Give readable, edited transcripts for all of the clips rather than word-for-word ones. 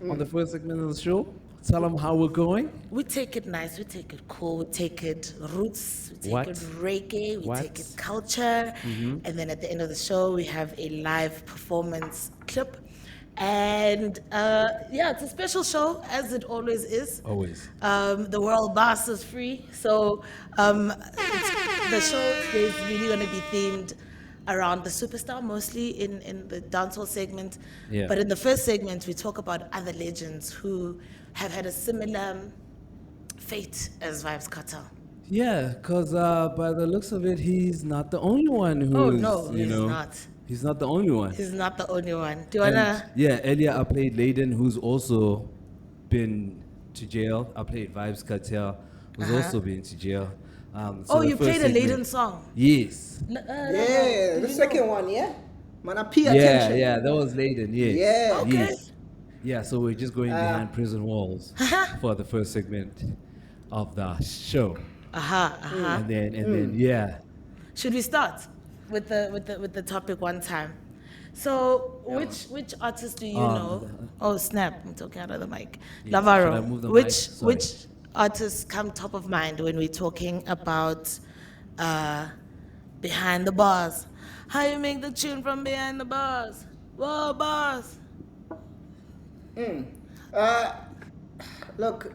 on the first segment of the show. Tell them how we're going. We take it nice, we take it cool, we take it roots, we take What? it reggae, we What? take it culture, and then at the end of the show we have a live performance clip. And yeah, it's a special show, as it always is. Always. The world boss is free, so the show today is really going to be themed around the superstar, mostly in the dancehall segment. Yeah. But in the first segment, we talk about other legends who have had a similar fate as Vibes Cartel. Yeah, because by the looks of it, he's not the only one who's, Oh, no, you he's know, not. he's not the only one. He's not the only one. Do you And, wanna? yeah, earlier I played Layden, who's also been to jail. I played Vibes Cartel, who's also been to jail. So Oh, the you first played a segment- Layden song. Yes. Yeah, the second one, yeah? Man, I pay Yeah, attention. yeah, that was Layden, yes. Yeah. Okay. Yes. Yeah, so we're just going behind prison walls for the first segment of the show. And then yeah. Should we start with the topic one time? So, which artist do you know? Oh snap! I'm talking out of the mic. Yeah, Lavaro, should I move the mic? which Sorry. which artists come top of mind when we're talking about behind the bars? How you make the tune from behind the bars? Whoa, bars! Look,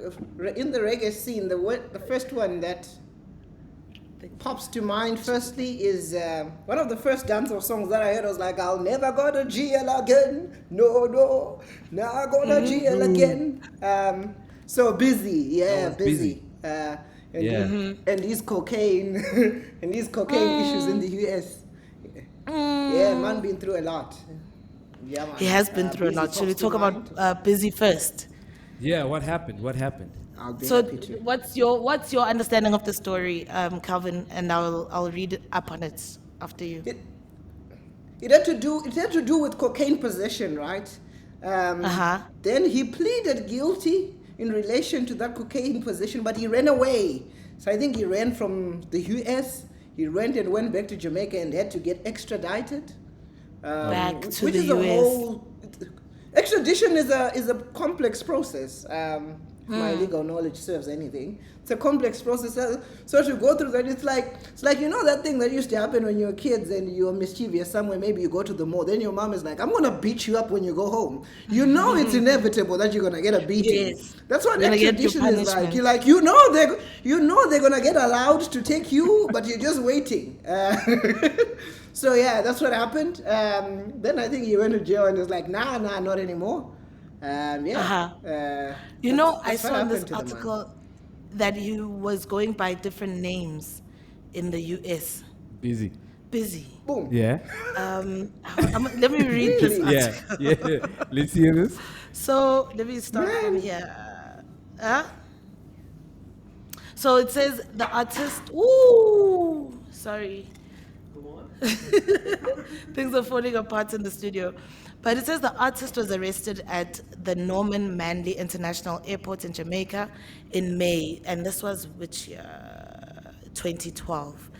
in the reggae scene, the first one that pops to mind firstly is one of the first dancehall songs that I heard was like, I'll never go to jail again. No, not go to jail again. So busy, yeah, was busy. Busy. And these cocaine and these cocaine issues in the US. Yeah, man, been through a lot. Yeah, man. He has been through a Busy lot. Should we pops to talk mind. about Busy first? Yeah, what happened? What happened? I'll be So, happy to. what's your understanding of the story, Calvin? And I'll read up on it after you. It had to do with cocaine possession, right? Then he pleaded guilty in relation to that cocaine possession, but he ran away. So I think he ran from the US. He ran and went back to Jamaica and had to get extradited. Back to which the is a US. whole extradition is a complex process. My legal knowledge serves anything. It's a complex process. So to go through that, it's like you know that thing that used to happen when you were kids and you were mischievous somewhere. Maybe you go to the mall, then your mom is like, "I'm gonna beat you up when you go home." You know it's inevitable that you're gonna get a beating. Yes. That's what You're gonna get your extradition is like. punishment. You're like, they're gonna get allowed to take you, but you're just waiting. So yeah, that's what happened. Then I think he went to jail and was like, nah, not anymore. You know, I that's what saw in this happened to the man. article that he was going by different names in the US. Busy. Busy. Boom. Yeah. Let me read this article. Yeah. Let's hear this. So let me start from here. So it says the artist. Ooh, sorry. Things are falling apart in the studio. But it says the artist was arrested at the Norman Manley International Airport in Jamaica in May. And this was which year? 2012.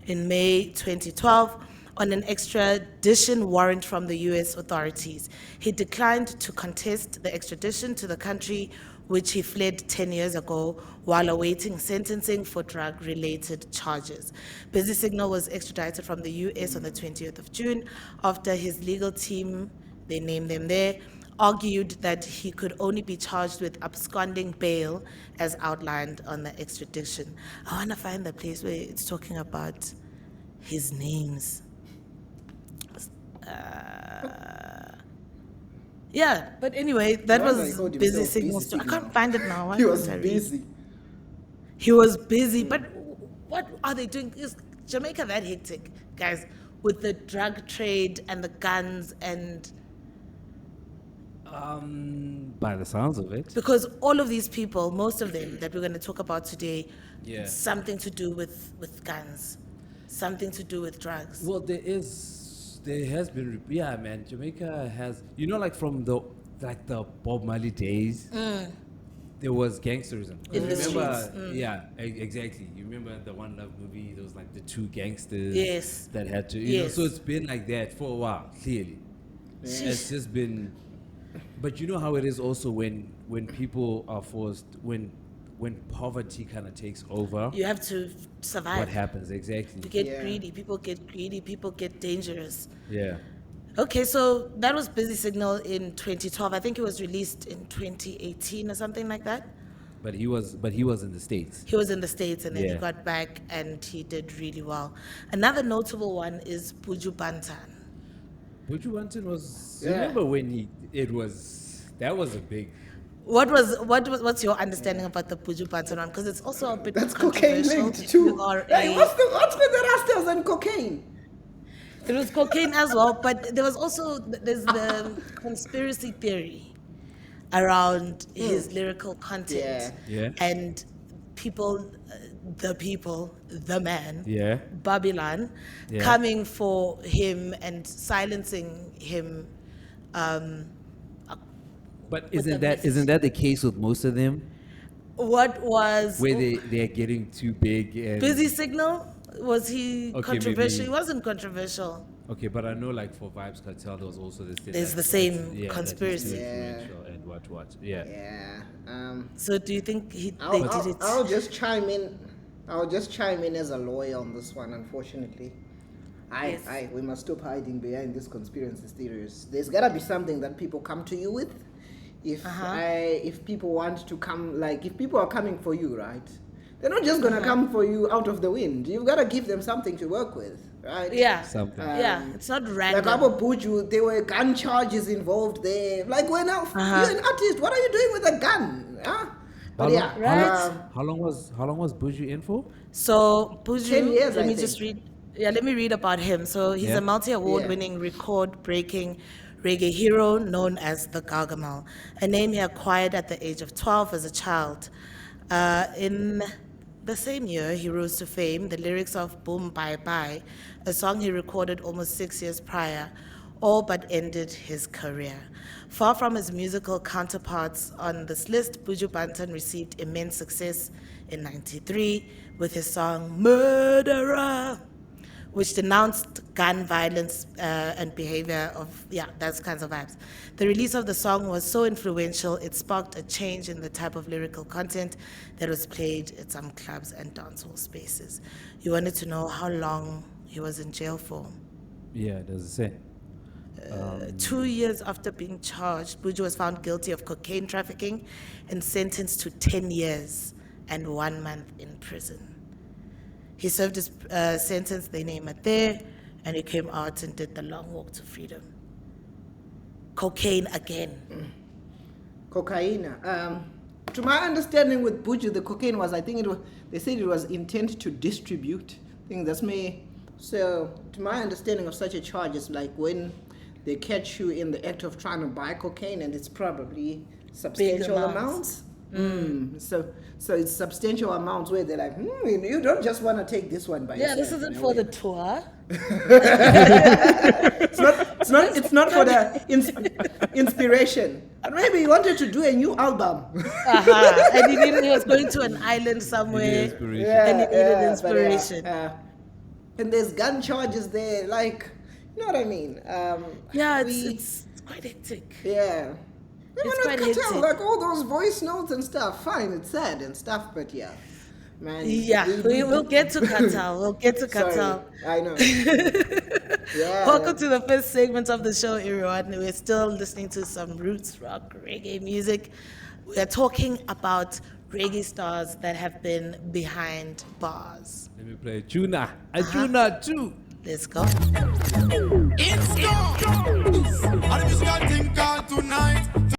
In May 2012, on an extradition warrant from the US authorities. He declined to contest the extradition to the country which he fled 10 years ago while awaiting sentencing for drug-related charges. Busy Signal was extradited from the US on the 20th of June after his legal team, they named them there, argued that he could only be charged with absconding bail as outlined on the extradition. I want to find the place where it's talking about his names. Yeah, but anyway, that Why was did I call Busy himself Signal. Busy I can't Signal? find it now. Why He can't was I read? busy. He was busy, but what are they doing? Is Jamaica that hectic, guys, with the drug trade and the guns and By the sounds of it. because all of these people, most of them that we're going to talk about today, Yeah. something to do with guns, something to do with drugs. Well, there has been, yeah, man. Jamaica has, like from the Bob Marley days, there was gangsterism. In the remember, streets, yeah, exactly. You remember the One Love movie? There was like the two gangsters Yes. that had to, you know. Yes. So it's been like that for a while. Clearly, it's just been But you know how it is also when people are forced when poverty kind of takes over. You have to survive. What happens exactly? You get Yeah. greedy. People get greedy. People get dangerous. Yeah. Okay, so that was Busy Signal in 2012. I think it was released in 2018 or something like that. But he was in the States. He was in the States and then he Yeah. got back and he did really well. Another notable one is Buju Banton. Buju Banton was. Yeah. Remember when that was a big. What's your understanding about the Buju Banton one? Because it's also a bit That's cocaine controversial. linked If too. you are Like, a- what's with the Rastas and cocaine? It was cocaine as well, but there's the conspiracy theory around his lyrical content. Yeah. And people, the man, Yeah. Babylon, Yeah. coming for him and silencing him. But With isn't the that the case with most of them, What was where they're getting too big and Busy Signal? Was he Okay, controversial? maybe- He wasn't controversial. Okay, but I know like for Vibes Cartel there was also this thing. There's that- the same that he's too conspiracy. influential and what. Yeah. Yeah. So do you think they I'll, did it? I'll just chime in. I'll just chime in as a lawyer on this one. Unfortunately, Yes. we must stop hiding behind these conspiracy theories. There's gotta be something that people come to you with. If people want to come, like if people are coming for you, right? They're not just gonna come for you out of the wind. You've gotta give them something to work with, right? Yeah. Something. Yeah, it's not random. Like Abu Buju, there were gun charges involved there. Like, when now you're an artist, what are you doing with a gun? Huh? But yeah, Right. How long was Buju in for? So Buju, 10 years, let I me think. just read. Yeah, let me read about him. So he's Yeah. a multi-award-winning, record-breaking reggae hero known as the Gargamel, a name he acquired at the age of 12 as a child. In the same year, he rose to fame. The lyrics of Boom Bye Bye, a song he recorded almost 6 years prior, all but ended his career. Far from his musical counterparts on this list, Buju Banton received immense success in '93 with his song Murderer, which denounced gun violence and behavior of, those kinds of vibes. The release of the song was so influential, it sparked a change in the type of lyrical content that was played at some clubs and dancehall spaces. You wanted to know how long he was in jail for? Yeah, does it say? 2 years after being charged, Buju was found guilty of cocaine trafficking and sentenced to 10 years and 1 month in prison. He served his sentence, they name it there, and he came out and did the long walk to freedom. Cocaine again. cocaine. To my understanding with Buju, the cocaine was, I think they said it was intent to distribute. I think that's me. So, to my understanding of such a charge, it's like when they catch you in the act of trying to buy cocaine, and it's probably substantial amounts. amounts. So it's substantial amounts where they're like, you don't just want to take this one by Yeah, yourself. this isn't for the tour. It's not for the inspiration. And maybe he wanted to do a new album. And he was going to an island somewhere. Inspiration. And he needed but inspiration. and there's gun charges there, like, you know what I mean? Yeah, we- it's quite hectic. Yeah. Even It's with quite Cartel, hectic. like all those voice notes and stuff, fine, it's sad and stuff, but yeah. Man. Yeah, we'll get to Cartel. We'll get to Sorry, Cartel. I know. Yeah. Welcome to the first segment of the show, everyone. We're still listening to some roots rock reggae music. We are talking about reggae stars that have been behind bars. Let me play a tuna too. Let's go. It's